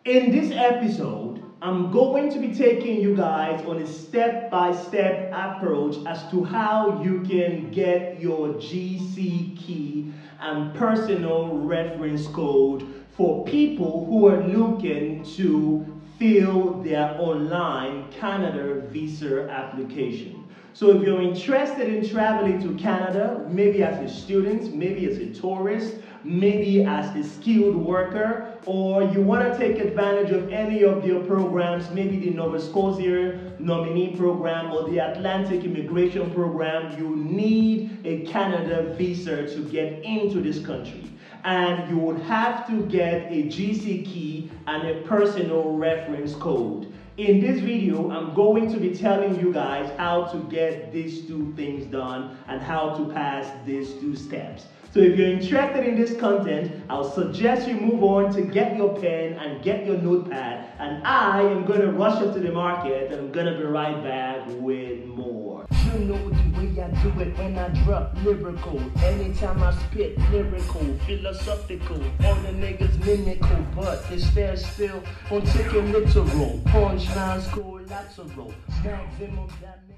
In this episode, I'm going to be taking you guys on a step-by-step approach as to how you can get your GCKey and personal reference code for people who are looking to fill their online Canada visa application. So if you're interested in traveling to Canada, maybe as a student, maybe as a tourist, maybe as a skilled worker, or you want to take advantage of any of their programs, maybe the Nova Scotia nominee program or the Atlantic immigration program, you need a Canada visa to get into this country. And you would have to get a GCKey and a personal reference code. In this video, I'm going to be telling you guys how to get these two things done and how to pass these two steps. So if you're interested in this content, I'll suggest you move on to get your pen and get your notepad, and I am going to rush up to the market and I'm going to be right back with more. You know the way I do it when I drop lyrical. Anytime I spit lyrical, philosophical, all the niggas mimical, but they still on taking literal. Punchlines collateral, maximum damage.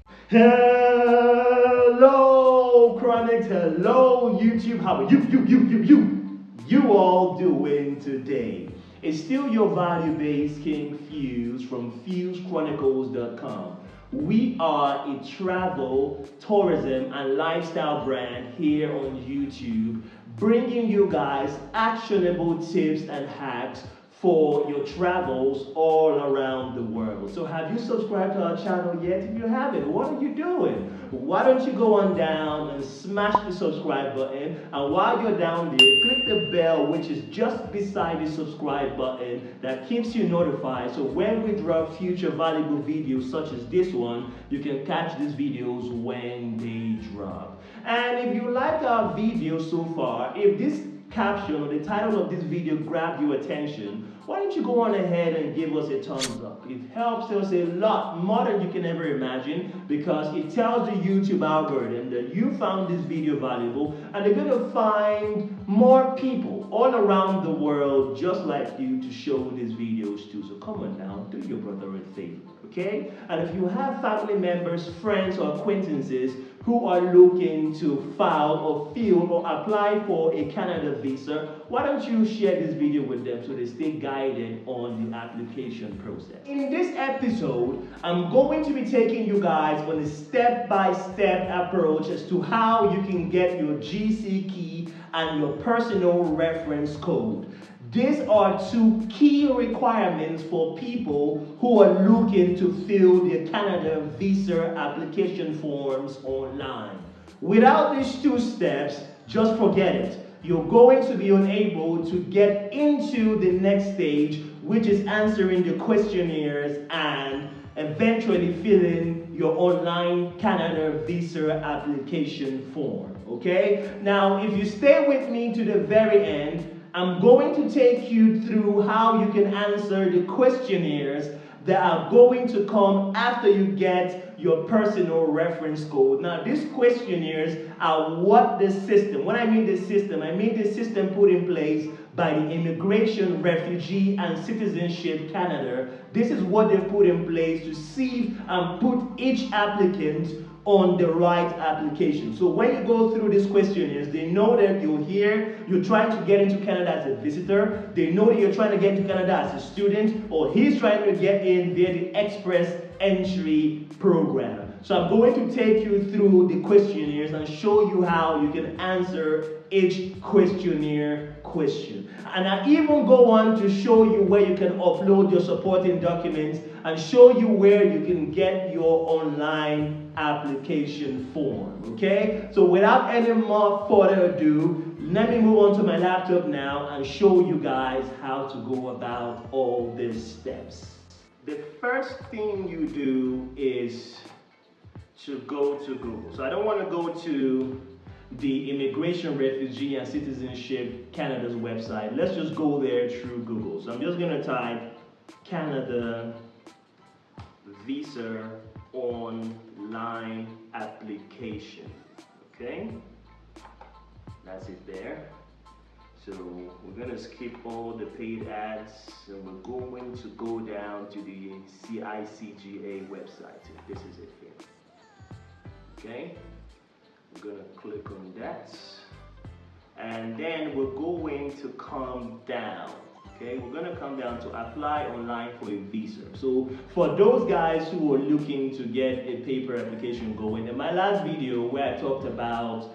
Hello, Chronicles. Hello, YouTube. How are you all doing today? It's still your value-based King Fuse from FuseChronicles.com. We are a travel, tourism, and lifestyle brand here on YouTube, bringing you guys actionable tips and hacks for your travels all around the world. So have you subscribed to our channel yet? If you haven't, what are you doing? Why don't you go on down and smash the subscribe button, and while you're down there, click the bell which is just beside the subscribe button that keeps you notified, so when we drop future valuable videos such as this one, you can catch these videos when they drop. And if you like our video so far, if this caption or the title of this video grabbed your attention, why don't you go on ahead and give us a thumbs up? It helps us a lot, more than you can ever imagine, because it tells the YouTube algorithm that you found this video valuable, and they're going to find more people all around the world just like you to show these videos to. So come on now, do your brother a favor, okay? And if you have family members, friends, or acquaintances who are looking to file or fill or apply for a Canada visa, why don't you share this video with them so they stay guided on the application process. In this episode, I'm going to be taking you guys on a step-by-step approach as to how you can get your GCKey and your personal reference code. These are two key requirements for people who are looking to fill their Canada visa application forms online. Without these two steps, just forget it. You're going to be unable to get into the next stage, which is answering the questionnaires and eventually filling your online Canada visa application form. Okay? Now, if you stay with me to the very end, I'm going to take you through how you can answer the questionnaires that are going to come after you get your personal reference code. Now, these questionnaires are what the system, when I mean the system, I mean the system put in place by the Immigration, Refugee, and Citizenship Canada. This is what they've put in place to see and put each applicant on the right application. So when you go through these questionnaires, they know that you're here, you're trying to get into Canada as a visitor, they know that you're trying to get into Canada as a student, or he's trying to get in via the Express Entry program. So I'm going to take you through the questionnaires and show you how you can answer each questionnaire question. And I even go on to show you where you can upload your supporting documents and show you where you can get your online application form. Okay? So without any more further ado, let me move on to my laptop now and show you guys how to go about all these steps. The first thing you do is to go to Google. So I don't want to go to the Immigration, Refugee, and Citizenship Canada's website. Let's just go there through Google. So I'm just going to type Canada Visa Online Application. Okay? That's it there. So we're going to skip all the paid ads, and we're going to go down to the IRCC website. This is it here. Okay, we're going to click on that, and then we're going to come down. Okay, we're going to come down to apply online for a visa. So for those guys who are looking to get a paper application going, in my last video where I talked about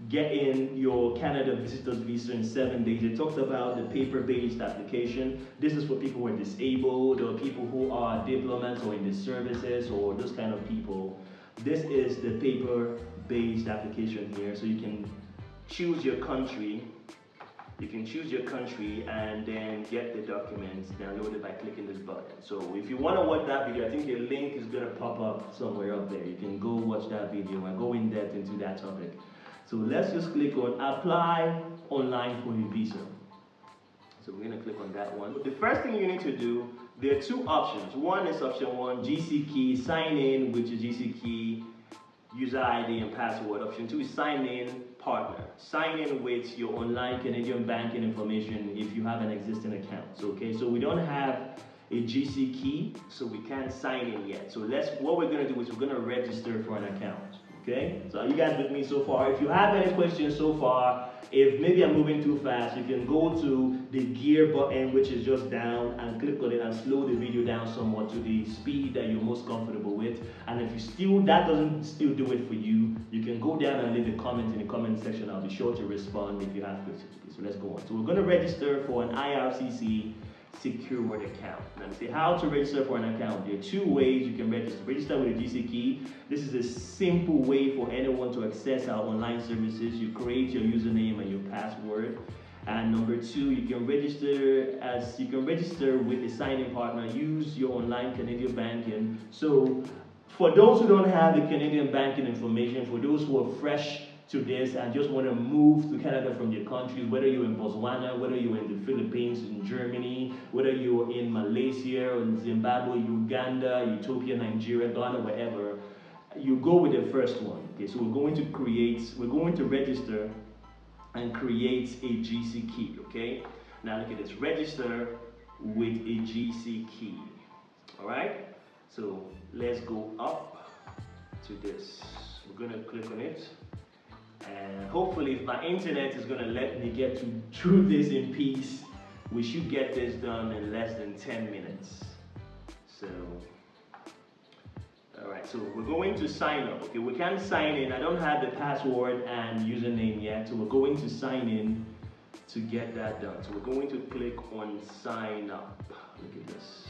getting your Canada visitor's visa in 7 days, I talked about the paper-based application. This is for people who are disabled or people who are diplomats or in the services or those kind of people. This is the paper-based application here. So you can choose your country. You can choose your country and then get the documents downloaded by clicking this button. So if you want to watch that video, I think a link is going to pop up somewhere up there. You can go watch that video and go in depth into that topic. So let's just click on apply online for your visa. So we're going to click on that one. The first thing you need to do, there are two options. One is option 1, GCKey, sign in with your GCKey user ID and password. Option 2 is sign in partner. Sign in with your online Canadian banking information if you have an existing account. So, okay, so we don't have a GCKey, so we can't sign in yet. So what we're going to do is we're going to register for an account. Okay, so are you guys with me so far? If you have any questions so far, if maybe I'm moving too fast, you can go to the gear button, which is just down, and click on it and slow the video down somewhat to the speed that you're most comfortable with. And if that doesn't still do it for you, you can go down and leave a comment in the comment section. I'll be sure to respond if you have questions. Okay, so let's go on. So we're going to register for an IRCC secured account. Now, say how to register for an account. There are two ways you can register. Register with a GCKey. This is a simple way for anyone to access our online services. You create your username and your password. And number 2, you can register with a sign-in partner. Use your online Canadian banking. So for those who don't have the Canadian banking information, for those who are fresh to this and just want to move to Canada from your countries, whether you're in Botswana, whether you're in the Philippines, in Germany, whether you're in Malaysia, or in Zimbabwe, Uganda, Ethiopia, Nigeria, Ghana, wherever, you go with the first one. Okay, so we're going to register and create a GCKey. Okay, now look at this, register with a GCKey. All right, so let's go up to this. We're going to click on it. And hopefully, if my internet is going to let me get through this in peace, we should get this done in less than 10 minutes. So, alright, so we're going to sign up. Okay, we can't sign in. I don't have the password and username yet, so we're going to sign in to get that done. So we're going to click on sign up. Look at this.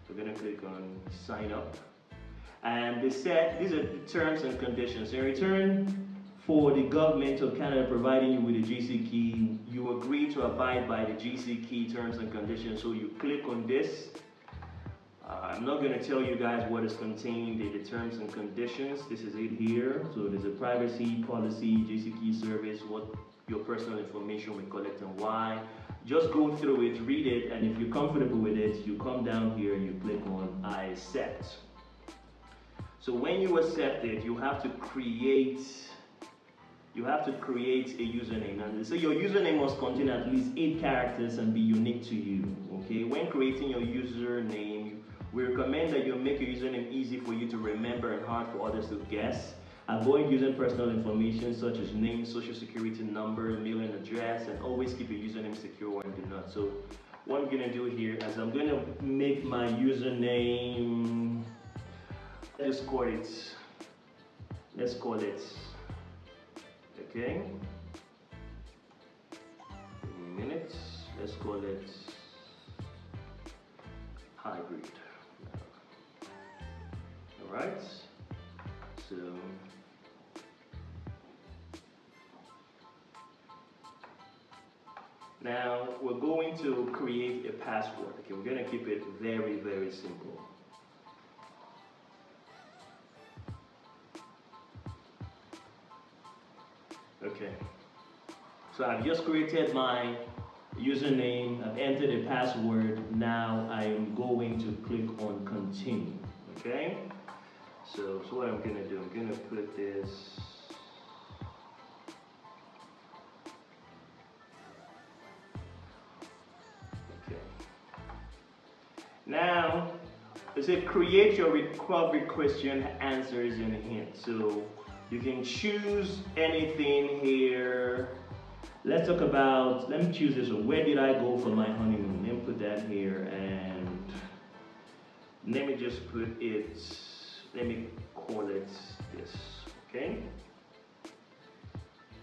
We're going to click on sign up. And they said these are the terms and conditions. In return for the government of Canada providing you with a GCKey, you agree to abide by the GCKey terms and conditions. So you click on this. I'm not going to tell you guys what is contained in the terms and conditions. This is it here. So there's a privacy policy, GCKey service, what your personal information we collect and why. Just go through it, read it, and if you're comfortable with it, you come down here and you click on I accept. So when you accept it, you have to create a username. And so your username must contain at least 8 characters and be unique to you. Okay, when creating your username, we recommend that you make your username easy for you to remember and hard for others to guess. Avoid using personal information such as name, social security number, mailing address, and always keep your username secure and do not. So what I'm going to do here is I'm going to make my let's call it, okay, minutes, let's call it hybrid. Alright, so now we're going to create a password. Okay, we're going to keep it very, very simple. Okay, so I've just created my username, I've entered a password. Now I am going to click on continue. Okay, so what I'm going to do, I'm going to put this Now, it says create your recovery question answers and hints. So you can choose anything here. Let's talk about, let me choose this one. Where did I go for my honeymoon? Let me put that here, and let me just put it, let me call it this, okay?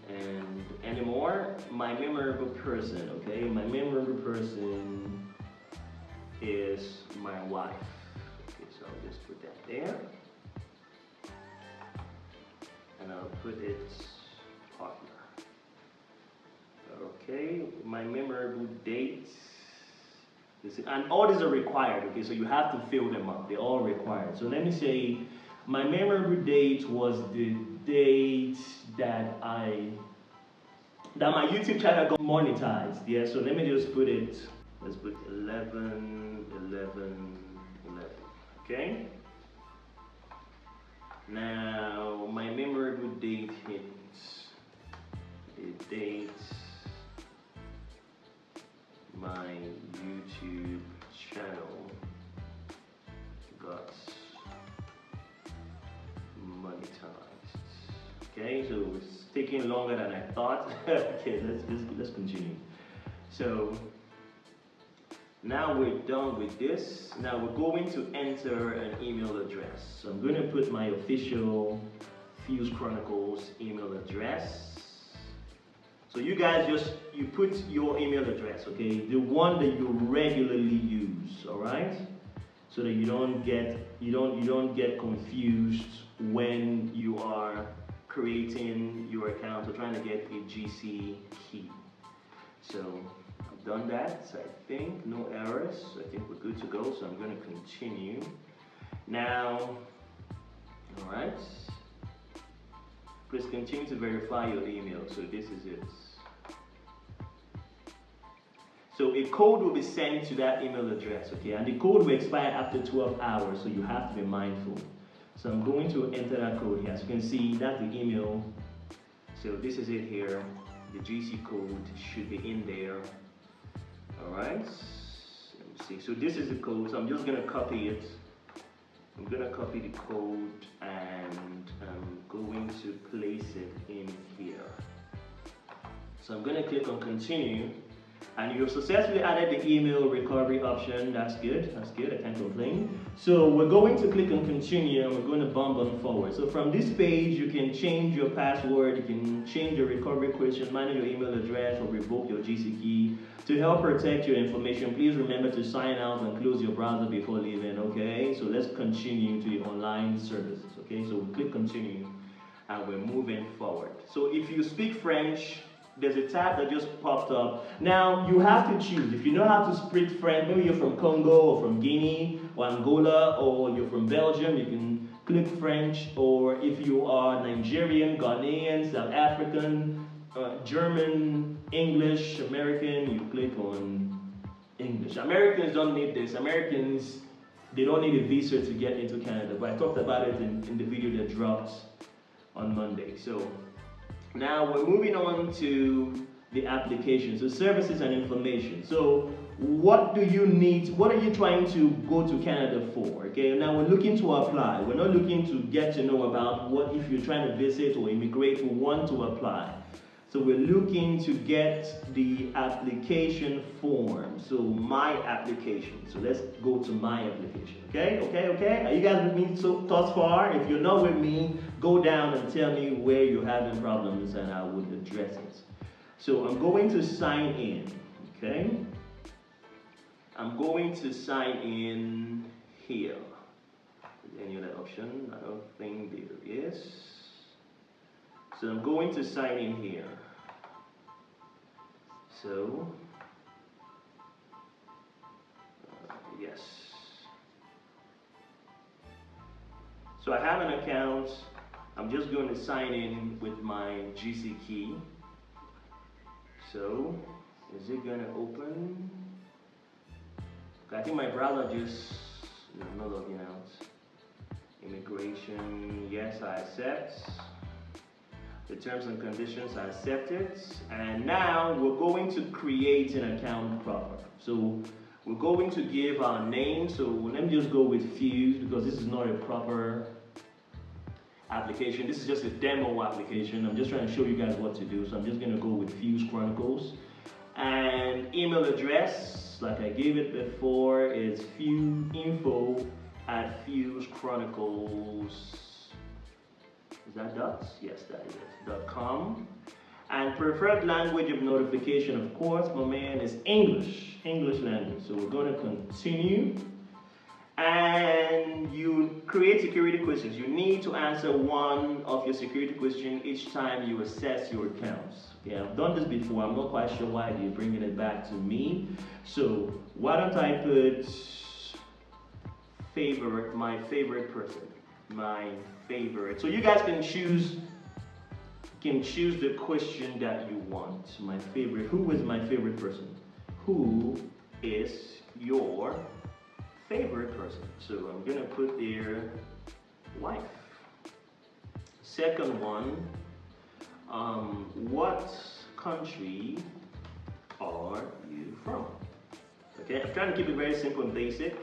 And anymore, my memorable person, okay? My memorable person is my wife. Okay, so I'll just put that there. And I'll put it partner. Okay, my memorable dates. And all these are required, okay? So you have to fill them up. They're all required. So let me say my memorable date was the date that my YouTube channel got monetized. Yeah, so let me just put it, let's put 11/11/11. Okay? Now my memorable date hits the date my YouTube channel got monetized. Okay, so it's taking longer than I thought. Okay, let's continue. So now we're done with this. Now we're going to enter an email address. So I'm going to put my official Fuse Chronicles email address. So you guys you put your email address, okay? The one that you regularly use, all right? So that you don't get confused when you are creating your account or trying to get a GCKey. So I've done that, so I think no errors. I think we're good to go, so I'm going to continue. Now, all right. Please continue to verify your email. So this is it. So a code will be sent to that email address, okay? And the code will expire after 12 hours, so you have to be mindful. So I'm going to enter that code here. As you can see, that's the email. So this is it here. The GC code should be in there. All right. Let me see. So this is the code. So I'm just gonna copy it. I'm gonna copy the code and I'm going to place it in here. So I'm gonna click on continue. And you've successfully added the email recovery option. That's good. That's good. I can't complain. So we're going to click on continue and we're going to bump on forward. So from this page, you can change your password, you can change your recovery question, manage your email address, or revoke your GCKey. To help protect your information, please remember to sign out and close your browser before leaving. Okay. So let's continue to the online services. Okay. So we click continue and we're moving forward. So if you speak French, there's a tab that just popped up. Now you have to choose. If you know how to speak French, maybe you're from Congo or from Guinea or Angola, or you're from Belgium, you can click French. Or if you are Nigerian, Ghanaian, South African, German, English, American, you click on English. Americans don't need this. Americans, they don't need a visa to get into Canada. But I talked about it in the video that dropped on Monday. So now we're moving on to the application, so services and information. So what do you need? What are you trying to go to Canada for? Okay, now we're looking to apply. We're not looking to get to know about what if you're trying to visit or immigrate. We want to apply. So we're looking to get the application form. So my application. So let's go to my application. Okay? Are you guys with me thus far? If you're not with me, go down and tell me where you're having problems and I would address it. So I'm going to sign in. Okay? I'm going to sign in here. Any other option? I don't think there is. So I'm going to sign in here. So, yes. So I have an account. I'm just going to sign in with my GCKey. So, is it going to open? I think my browser just, not logging out. Immigration, yes, I accept. The terms and conditions, I accept it. And now we're going to create an account proper. So We're going to give our name, so let me just go with Fuse because this is not a proper application. This is just a demo application. I'm just trying to show you guys what to do, so I'm just going to go with Fuse Chronicles. And email address, like I gave it before, is info@FuseChronicles. Is that dots? Yes, that is it. .com. And preferred language of notification, of course, my man, is English language. So we're going to continue. And you create security questions. You need to answer one of your security questions each time you assess your accounts. Okay, I've done this before. I'm not quite sure why you're bringing it back to me. So why don't I put favorite, my favorite person, my favorite. So you guys can choose the question that you want. My favorite. Who is my favorite person? Who is your favorite person? So I'm gonna put there wife. Second one, what country are you from? Okay, I'm trying to keep it very simple and basic.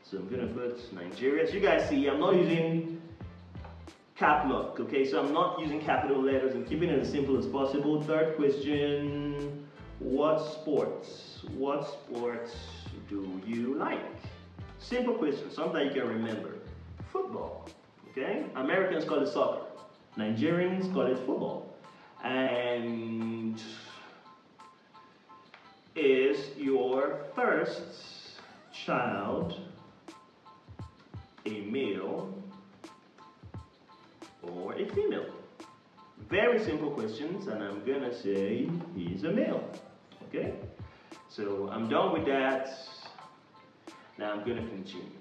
So I'm gonna put Nigeria. As you guys see, I'm not using cap lock, okay? So I'm not using capital letters and keeping it as simple as possible. Third question, what sports do you like? Simple question, something you can remember. Football, okay? Americans call it soccer. Nigerians call it football. And is your first child a male or a female? Very simple questions, and I'm gonna say he's a male. Okay, so I'm done with that. Now I'm gonna continue.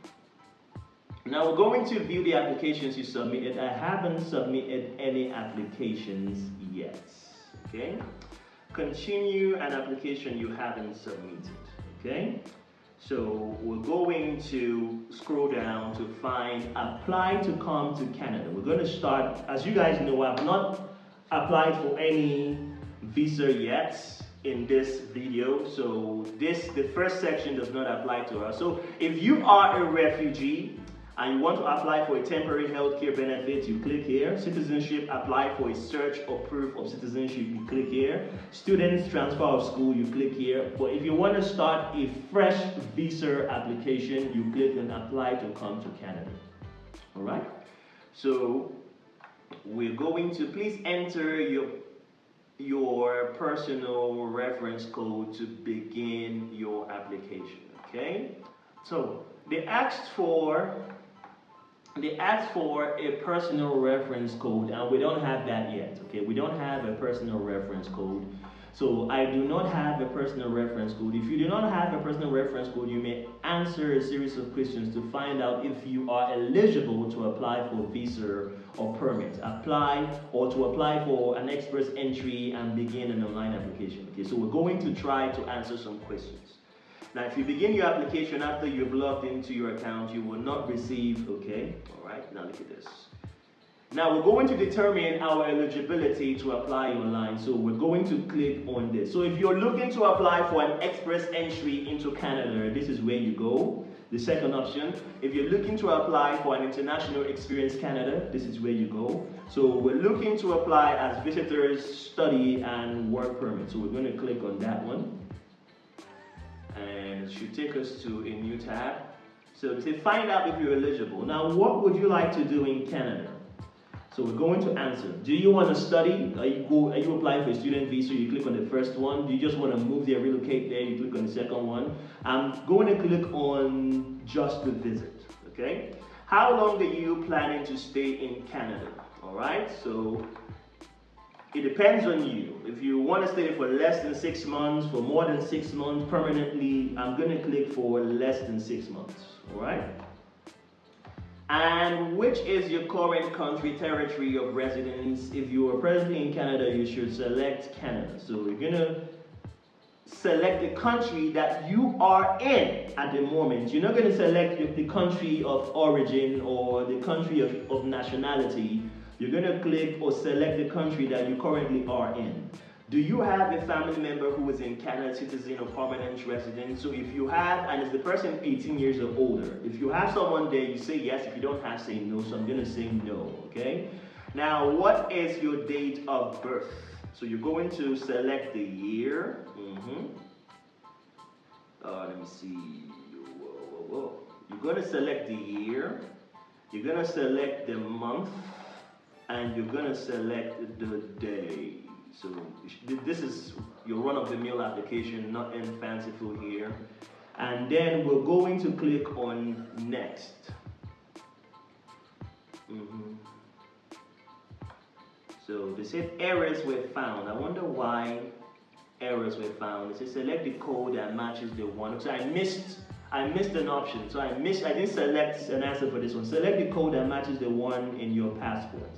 Now we're going to view the applications you submitted. I haven't submitted any applications yet. Okay, continue an application you haven't submitted. Okay. So we're going to scroll down to find apply to come to Canada. We're going to start, as you guys know, I've not applied for any visa yet in this video. So the first section does not apply to us. So if you are a refugee and you want to apply for a temporary healthcare benefit, you click here. Citizenship, apply for a search or proof of citizenship, you click here. Students, transfer of school, you click here. But if you want to start a fresh visa application, you click on apply to come to Canada. All right? So we're going to please enter your personal reference code to begin your application, okay? So they asked for a personal reference code, and we don't have that yet, okay? We don't have a personal reference code. So I do not have a personal reference code. If you do not have a personal reference code, you may answer a series of questions to find out if you are eligible to apply for visa or permit. Apply for an express entry and begin an online application. Okay, so we're going to try to answer some questions. Now, if you begin your application after you've logged into your account, you will not receive, okay? All right, now look at this. Now, we're going to determine our eligibility to apply online. So we're going to click on this. So if you're looking to apply for an express entry into Canada, this is where you go. The second option, if you're looking to apply for an international experience Canada, this is where you go. So we're looking to apply as visitors, study, and work permit. So we're going to click on that one. And it should take us to a new tab. So they say find out if you're eligible. Now, what would you like to do in Canada? So we're going to answer. Do you want to study? Are you applying for a student visa? You click on the first one. Do you just want to move there, relocate there? You click on the second one. I'm going to click on just to visit. Okay. How long are you planning to stay in Canada? All right. So it depends on you. If you want to stay for less than 6 months, for more than 6 months permanently, I'm going to click for less than 6 months. All right. And which is your current country territory of residence? If you are presently in Canada, you should select Canada. So we're going to select the country that you are in at the moment. You're not going to select the country of origin or the country of nationality. You're going to click or select the country that you currently are in. Do you have a family member who is in Canada, citizen or permanent resident? So if you have, and is the person 18 years or older, if you have someone there, you say yes. If you don't have, say no. So I'm going to say no, okay? Now, what is your date of birth? So you're going to select the year. Let me see. You're going to select the year. You're going to select the month. And you're going to select the day. So this is your run-of-the-mill application, nothing fanciful here. And then we're going to click on next. So they said errors were found. I wonder why errors were found. It says select the code that matches the one. So I missed an option. So I didn't select an answer for this one. Select the code that matches the one in your passport.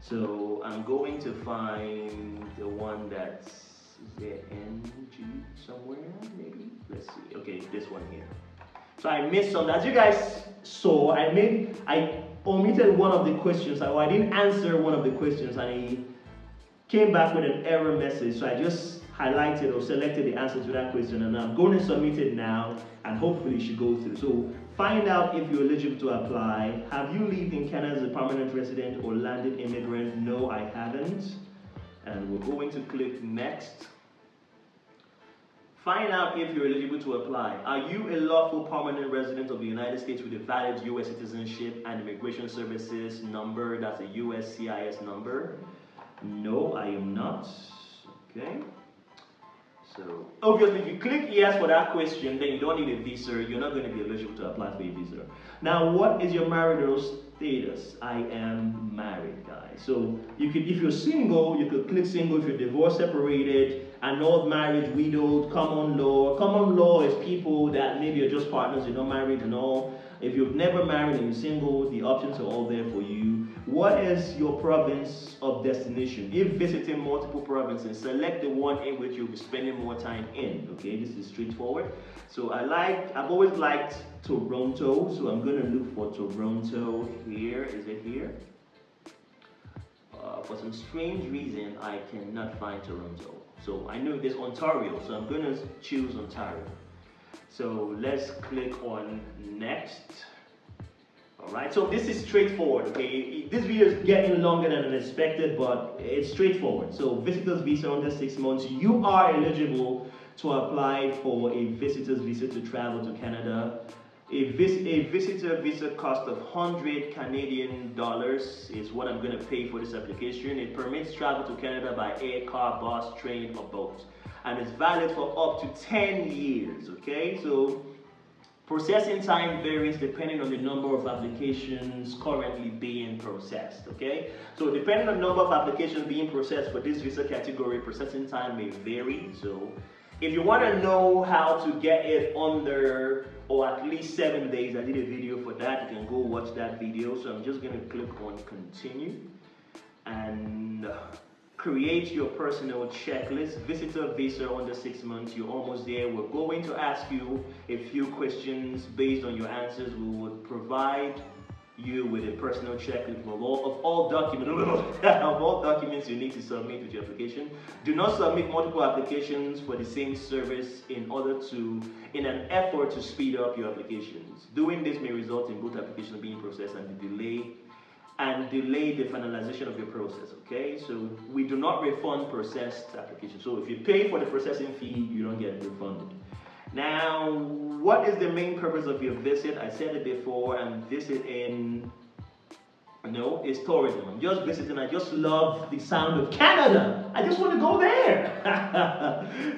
So I'm going to find the one that's, is there NG somewhere maybe? Let's see. Okay, this one here. So I missed some. As you guys saw, I omitted one of the questions. I didn't answer one of the questions, and I came back with an error message. So I just highlighted or selected the answer to that question, and I'm going to submit it now, and hopefully it should go through. So find out if you're eligible to apply. Have you lived in Canada as a permanent resident or landed immigrant? No, I haven't. And we're going to click next. Find out if you're eligible to apply. Are you a lawful permanent resident of the United States with a valid U.S. citizenship and immigration services number? That's a U.S. CIS number. No, I am not. Okay. So obviously, if you click yes for that question, then you don't need a visa. You're not going to be eligible to apply for a visa. Now, what is your marital status? I am married, guys. So you could, if you're single, you could click single. If you're divorced, separated, annulled marriage, widowed, common law. Common law is people that maybe are just partners, you're not married and all. If you've never married and you're single, the options are all there for you. What is your province of destination? If visiting multiple provinces, select the one in which you'll be spending more time in. Okay, this is straightforward. So I've always liked Toronto, so I'm going to look for Toronto here. Is it here? For some strange reason, I cannot find Toronto. So I know there's Ontario, so I'm going to choose Ontario. So let's click on next. Alright, so this is straightforward, okay? This video is getting longer than expected, but it's straightforward. So visitor's visa under 6 months, you are eligible to apply for a visitor's visa to travel to Canada. A visitor visa cost of 100 Canadian dollars is what I'm going to pay for this application. It permits travel to Canada by air, car, bus, train, or boat. And it's valid for up to 10 years, okay? So processing time varies depending on the number of applications currently being processed, okay? So depending on the number of applications being processed for this visa category, processing time may vary. So if you want to know how to get it under or at least 7 days, I did a video for that. You can go watch that video. So I'm just going to click on continue and create your personal checklist. Visitor visa under 6 months, you're almost there. We're going to ask you a few questions. Based on your answers, we will provide you with a personal checklist of all documents you need to submit with your application. Do not submit multiple applications for the same service in an effort to speed up your applications. Doing this may result in both applications being processed and delay the finalization of your process, okay? So we do not refund processed applications. So if you pay for the processing fee, you don't get refunded. Now, what is the main purpose of your visit? I said it before, I'm visiting, no, it's tourism. I'm just visiting, I just love the sound of Canada. I just want to go there.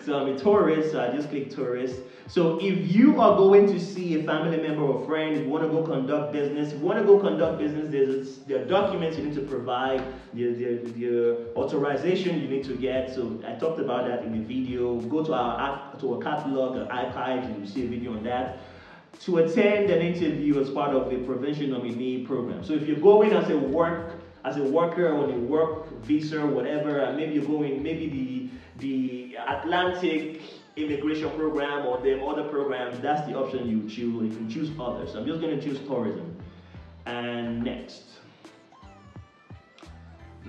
So I'm a tourist, so I just click tourist. So if you are going to see a family member or friend, if you want to go conduct business, there are documents you need to provide, the authorization you need to get. So I talked about that in the video. Go to our catalog, our archives, and you'll see a video on that. To attend an interview as part of the provincial nominee program. So if you're going as a worker on a work visa or whatever, and maybe you're going, maybe the Atlantic immigration program or the other programs, that's the option you choose. You can choose others. So I'm just going to choose tourism. And next.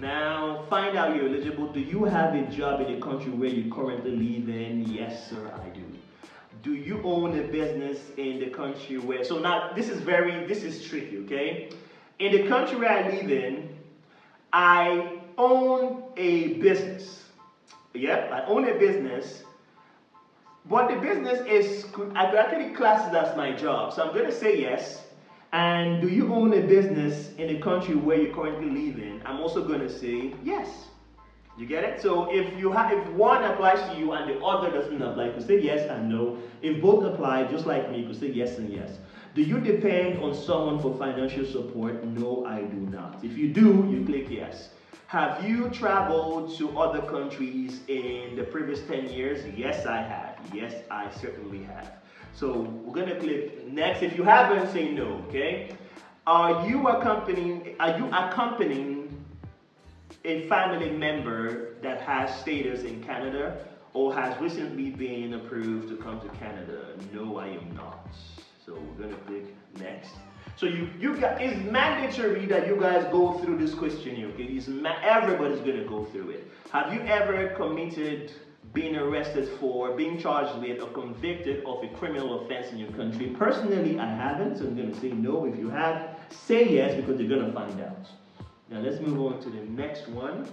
Now, find out you're eligible. Do you have a job in the country where you currently live in? Yes, sir, I do. Do you own a business in the country where, so now this is tricky, okay? In the country where I live in, I own a business. Yep, I own a business, but the business I could actually class it as my job. So I'm going to say yes. And do you own a business in the country where you currently live in? I'm also going to say yes. You get it? So if one applies to you and the other doesn't apply, you could say yes and no. If both apply, just like me, you could say yes and yes. Do you depend on someone for financial support? No, I do not. If you do, you click yes. Have you traveled to other countries in the previous 10 years? Yes, I have. Yes, I certainly have. So we're going to click next. If you haven't, say no, okay? Are you accompanying a family member that has status in Canada or has recently been approved to come to Canada? No, I am not. So we're going to click next. So it's mandatory that you guys go through this questionnaire, okay? Everybody's going to go through it. Have you ever committed, been arrested for, being charged with, or convicted of a criminal offense in your country? Personally, I haven't, so I'm going to say no. If you have, say yes, because you're going to find out. Now let's move on to the next one.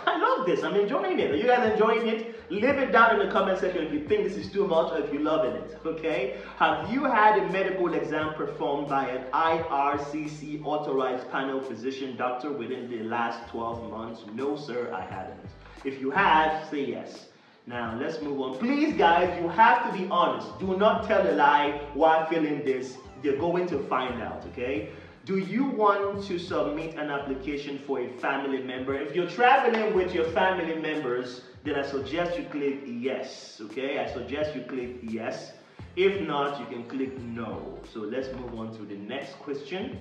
I love this. I'm enjoying it. Are you guys enjoying it? Leave it down in the comment section if you think this is too much or if you're loving it, okay? Have you had a medical exam performed by an IRCC authorized panel physician doctor within the last 12 months? No, sir, I haven't. If you have, say yes. Now, let's move on. Please, guys, you have to be honest. Do not tell a lie while filling this. You're going to find out, okay? Do you want to submit an application for a family member? If you're traveling with your family members, then I suggest you click yes, okay? I suggest you click yes. If not, you can click no. So let's move on to the next question.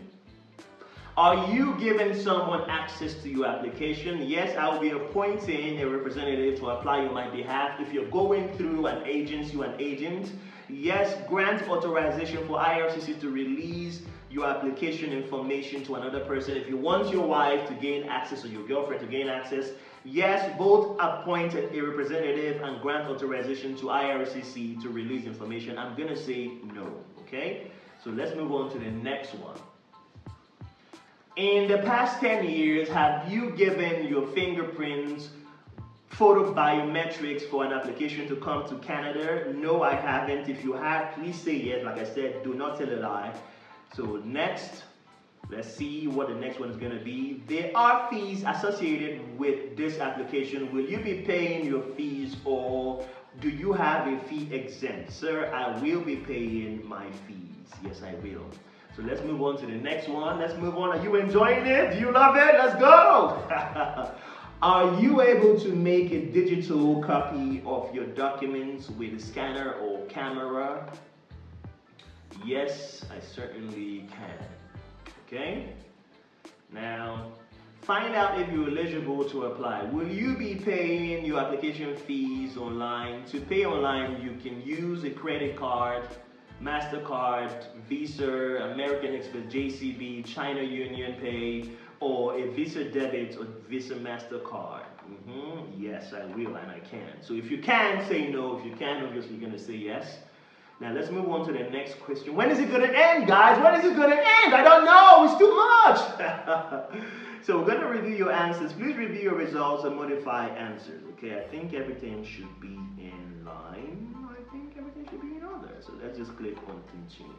Are you giving someone access to your application? Yes, I will be appointing a representative to apply on my behalf. If you're going through an agent, yes, grant authorization for IRCC to release your application information to another person. If you want your wife to gain access or your girlfriend to gain access, yes, both appoint a representative and grant authorization to IRCC to release information. I'm going to say no, okay? So let's move on to the next one. In the past 10 years, have you given your fingerprints, photo biometrics for an application to come to Canada? No, I haven't. If you have, please say yes. Like I said, do not tell a lie. So next, let's see what the next one is going to be. There are fees associated with this application. Will you be paying your fees or do you have a fee exempt? Sir, I will be paying my fees. Yes, I will. So let's move on to the next one. Let's move on. Are you enjoying it? Do you love it? Let's go. Are you able to make a digital copy of your documents with a scanner or camera? Yes, I certainly can. Okay? Now, find out if you're eligible to apply. Will you be paying your application fees online? To pay online, you can use a credit card, MasterCard, Visa, American Express, JCB, China Union Pay, or a Visa debit or Visa MasterCard. Yes, I will and I can. So if you can, say no. If you can, obviously you're going to say yes. Now let's move on to the next question. When is it going to end, guys? When is it going to end? I don't know. It's too much. So we're going to review your answers. Please review your results and modify answers. Okay, I think everything should be in line. I think everything should be in order. So let's just click on continue.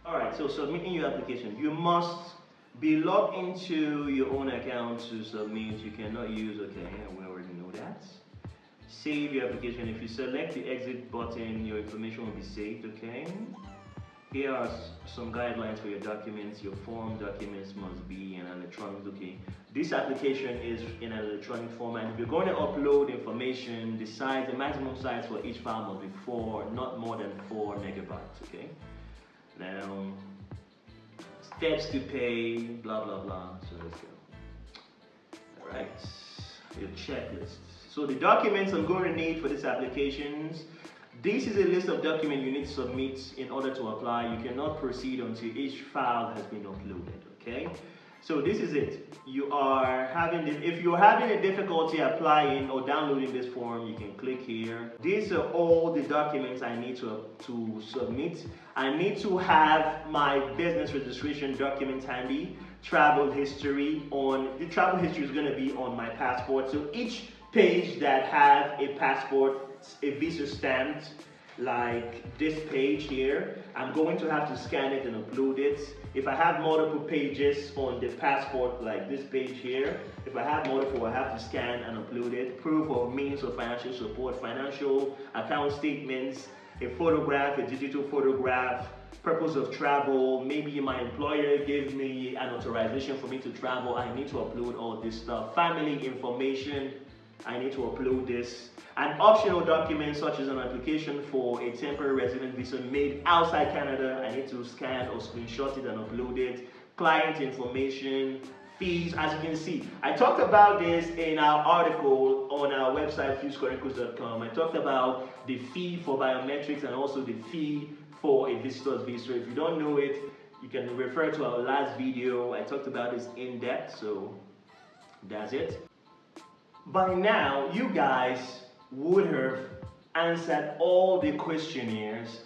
Alright, so submitting your application. You must be logged into your own account to submit. You cannot use, okay, we already know that. Save your application. If you select the exit button, your information will be saved, okay? Here are some guidelines for your documents. Your form documents must be in electronic, okay? This application is in an electronic format. If you're going to upload information, the maximum size for each file must be not more than 4 megabytes, okay? Now, steps to pay, blah, blah, blah. So let's go. All right, your checklist. So the documents I'm going to need for this applications, this is a list of documents you need to submit in order to apply. You cannot proceed until each file has been uploaded, okay? So this is it. If you're having a difficulty applying or downloading this form, you can click here. These are all the documents I need to submit. I need to have my business registration documents handy. Travel history the travel history is going to be on my passport. So each page that have a passport, a visa stamped, like this page here, I'm going to have to scan it and upload it. If I have multiple pages on the passport, like this page here, if I have multiple, I have to scan and upload it. Proof of means of financial support, financial account statements, a photograph, a digital photograph, purpose of travel, maybe my employer gave me an authorization for me to travel, I need to upload all this stuff. Family information, I need to upload this. And optional documents such as an application for a temporary resident visa made outside Canada, I need to scan or screenshot it and upload it. Client information, fees, as you can see. I talked about this in our article on our website, Chronicles.com. I talked about the fee for biometrics and also the fee for a visitor's visa. If you don't know it, you can refer to our last video. I talked about this in depth, so that's it. By now, you guys would have answered all the questionnaires,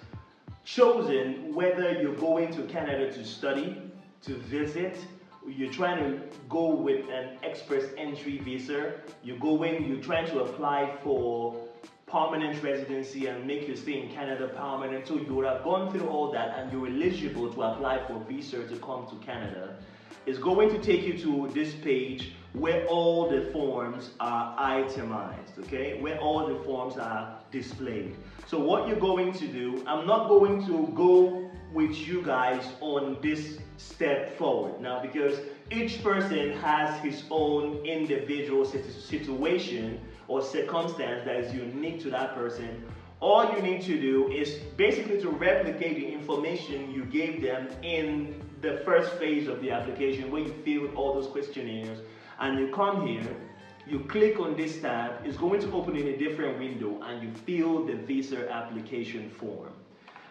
chosen whether you're going to Canada to study, to visit, you're trying to go with an express entry visa, you're trying to apply for permanent residency and make your stay in Canada permanent. So you would have gone through all that and you're eligible to apply for a visa to come to Canada. It's going to take you to this page where all the forms are itemized, okay? Where all the forms are displayed. So what you're going to do, I'm not going to go with you guys on this step forward now because each person has his own individual situation or circumstance that is unique to that person. All you need to do is basically to replicate the information you gave them in the first phase of the application where you filled all those questionnaires, and you come here, you click on this tab, it's going to open in a different window and you fill the visa application form.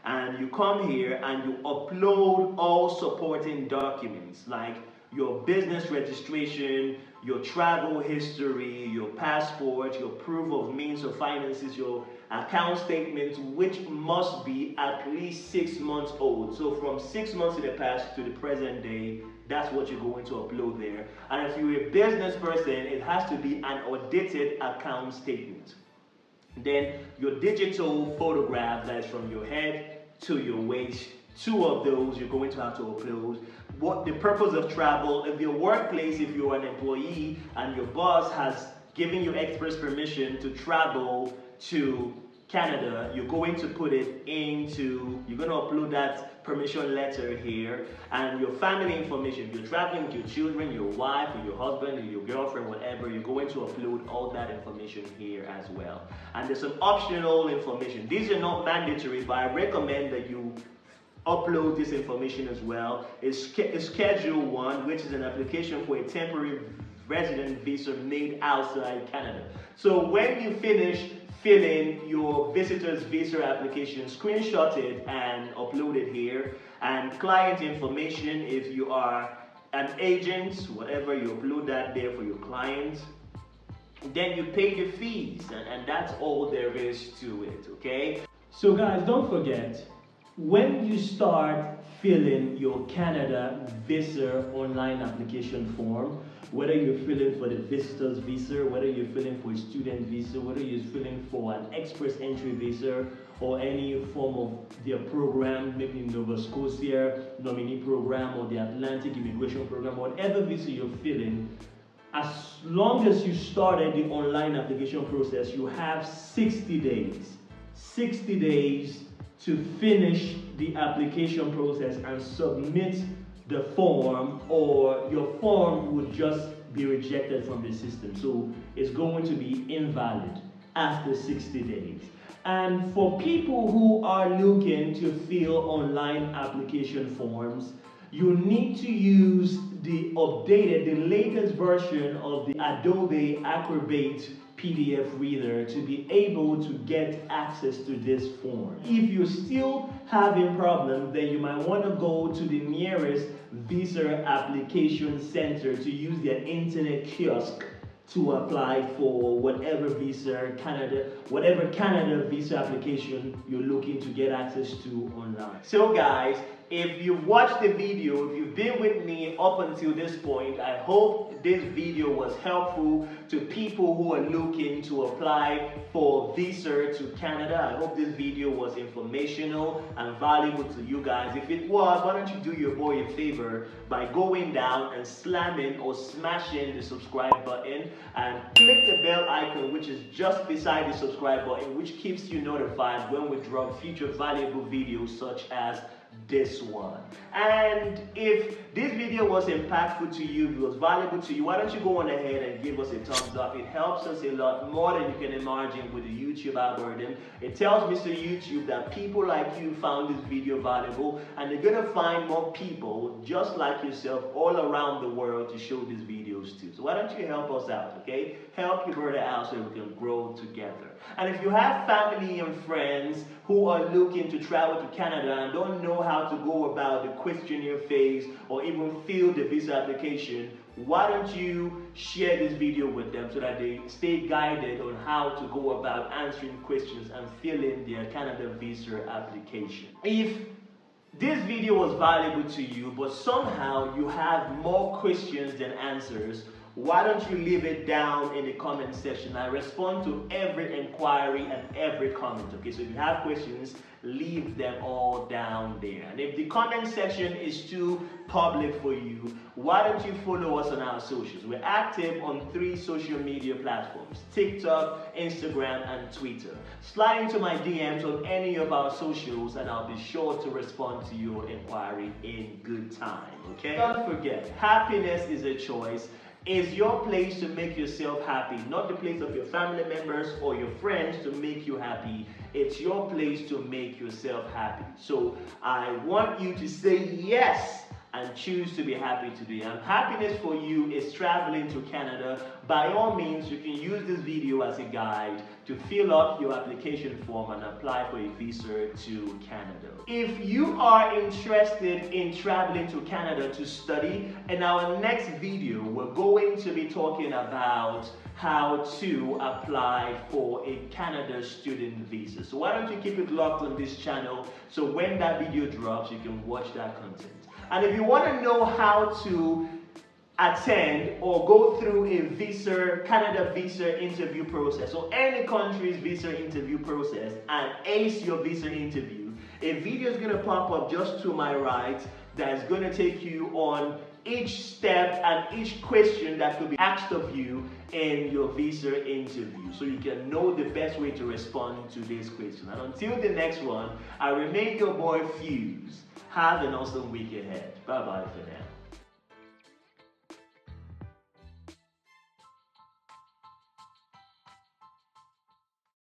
And you come here and you upload all supporting documents like your business registration, your travel history, your passport, your proof of means of finances, your account statements, which must be at least 6 months old. So from 6 months in the past to the present day, that's what you're going to upload there. And if you're a business person, it has to be an audited account statement. Then your digital photograph that is from your head to your waist, 2 of those you're going to have to upload. What the purpose of travel, if your workplace, if you're an employee and your boss has given you express permission to travel to Canada, you're going to put it into, you're going to upload that permission letter here, and your family information. If you're traveling with your children, your wife, or your husband, or your girlfriend, whatever, you're going to upload all that information here as well. And there's some optional information. These are not mandatory, but I recommend that you upload this information as well. It's Schedule 1, which is an application for a temporary resident visa made outside Canada. So when you finish filling your visitor's visa application, screenshot it and upload it here. And client information, if you are an agent, whatever, you upload that there for your clients. Then you pay the fees, and that's all there is to it, okay? So guys, don't forget, when you start filling your Canada visa online application form, whether you're filling for the visitor's visa, whether you're filling for a student visa, whether you're filling for an express entry visa or any form of their program, maybe Nova Scotia nominee program or the Atlantic immigration program, whatever visa you're filling, as long as you started the online application process, you have 60 days. 60 days to finish the application process and submit the form, or your form would just be rejected from the system. So it's going to be invalid after 60 days. And for people who are looking to fill online application forms, you need to use the updated, the latest version of the Adobe Acrobat PDF reader to be able to get access to this form. If you're still having problems, then you might want to go to the nearest visa application center to use their internet kiosk to apply for whatever Canada visa application you're looking to get access to online. So guys, if you've watched the video, if you've been with me up until this point, I hope this video was helpful to people who are looking to apply for visa to Canada. I hope this video was informational and valuable to you guys. If it was, why don't you do your boy a favor by going down and slamming or smashing the subscribe button and click the bell icon, which is just beside the subscribe button, which keeps you notified when we drop future valuable videos such as this one. And if this video was impactful to you, if it was valuable to you, why don't you go on ahead and give us a thumbs up. It helps us a lot more than you can imagine with the YouTube algorithm. It tells Mr. YouTube that people like you found this video valuable, and they're gonna find more people just like yourself all around the world to show these videos to. So why don't you help us out, okay? Help your brother out so we can grow together. And if you have family and friends who are looking to travel to Canada and don't know how to go about the questionnaire phase or even fill the visa application, why don't you share this video with them so that they stay guided on how to go about answering questions and filling their Canada visa application. If this video was valuable to you, but somehow you have more questions than answers, why don't you leave it down in the comment section? I respond to every inquiry and every comment, okay? So if you have questions, leave them all down there. And if the comment section is too public for you, why don't you follow us on our socials? We're active on 3 social media platforms: TikTok, Instagram, and Twitter. Slide into my DMs on any of our socials and I'll be sure to respond to your inquiry in good time, okay? Don't forget, happiness is a choice. Is your place to make yourself happy, not the place of your family members or your friends to make you happy. It's your place to make yourself happy. So I want you to say yes and choose to be happy today. And happiness for you is traveling to Canada. By all means, you can use this video as a guide to fill out your application form and apply for a visa to Canada. If you are interested in traveling to Canada to study, in our next video, we're going to be talking about how to apply for a Canada student visa. So why don't you keep it locked on this channel so when that video drops, you can watch that content. And if you want to know how to attend or go through a Canada visa interview process, or any country's visa interview process, and ace your visa interview, a video is going to pop up just to my right that's going to take you on each step and each question that could be asked of you in your visa interview, so you can know the best way to respond to this question. And until the next one, I remain your boy Fuse. Have an awesome week ahead. Bye bye for now.